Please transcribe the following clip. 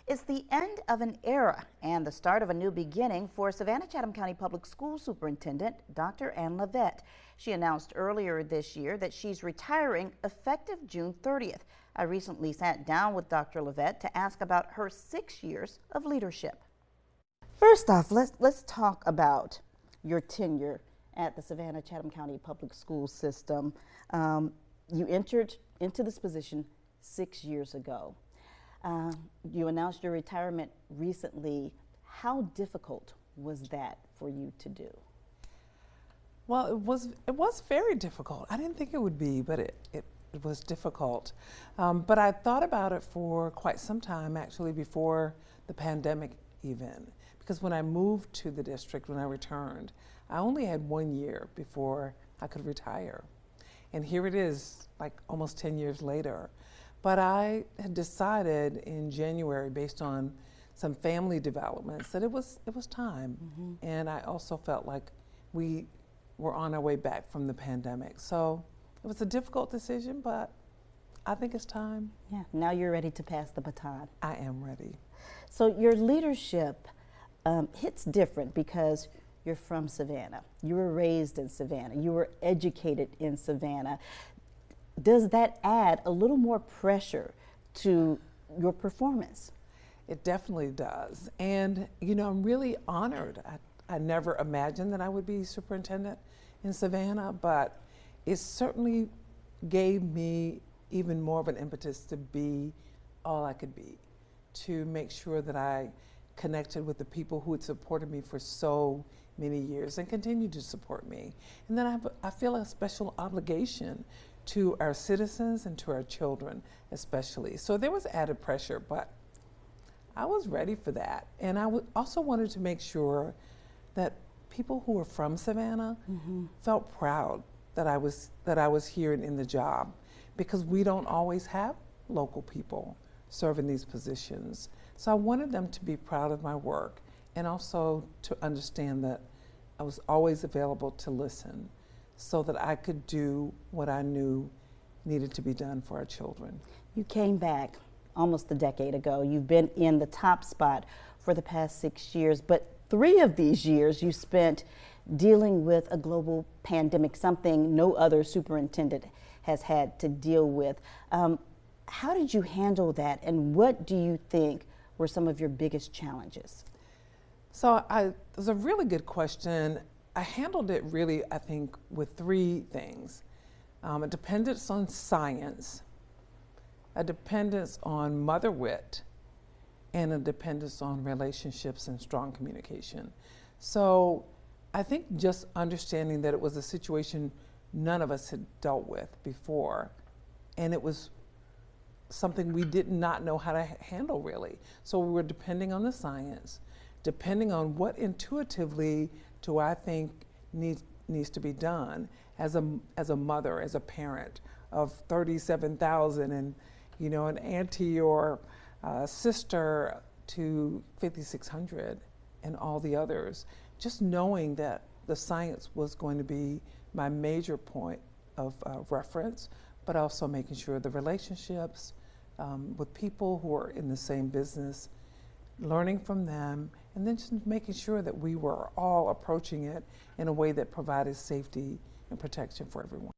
It's the end of an era and the start of a new beginning for Savannah-Chatham County Public School Superintendent Dr. Ann Levett. She announced earlier this year that she's retiring effective June 30th. I recently sat down with Dr. Levett to ask about her 6 years of leadership. First off, let's talk about your tenure at the Savannah-Chatham County Public School System. You entered into this position 6 years ago. You announced your retirement recently. How difficult was that for you to do? Well, it was very difficult. I didn't think it would be, but it was difficult. But I thought about it for quite some time, actually, before the pandemic even. Because when I moved to the district, when I returned, I only had 1 year before I could retire. And here it is, like almost 10 years later. But I had decided in January, based on some family developments, that it was time. Mm-hmm. And I also felt like we were on our way back from the pandemic. So it was a difficult decision, but I think it's time. Yeah, now you're ready to pass the baton. I am ready. So your leadership hits different because you're from Savannah. You were raised in Savannah. You were educated in Savannah. Does that add a little more pressure to your performance? It definitely does. And, you know, I'm really honored. I never imagined that I would be superintendent in Savannah, but it certainly gave me even more of an impetus to be all I could be, to make sure that I connected with the people who had supported me for so many years and continue to support me. And then I feel a special obligation to our citizens and to our children especially. So there was added pressure, but I was ready for that. And I also wanted to make sure that people who were from Savannah mm-hmm. felt proud that I was here and in the job, because we don't always have local people serving these positions. So I wanted them to be proud of my work and also to understand that I was always available to listen so that I could do what I knew needed to be done for our children. You came back almost a decade ago. You've been in the top spot for the past 6 years, but 3 of these years you spent dealing with a global pandemic, something no other superintendent has had to deal with. How did you handle that, and what do you think were some of your biggest challenges? So it was a really good question. I handled it really, I think, with 3 things. A dependence on science, a dependence on mother wit, and a dependence on relationships and strong communication. So I think just understanding that it was a situation none of us had dealt with before, and it was something we did not know how to handle really. So we were depending on the science, depending on what intuitively do I think needs to be done as a mother, as a parent of 37,000 and, you know, an auntie or sister to 5,600 and all the others. Just knowing that the science was going to be my major point of reference, but also making sure the relationships with people who are in the same business, learning from them, and then just making sure that we were all approaching it in a way that provided safety and protection for everyone.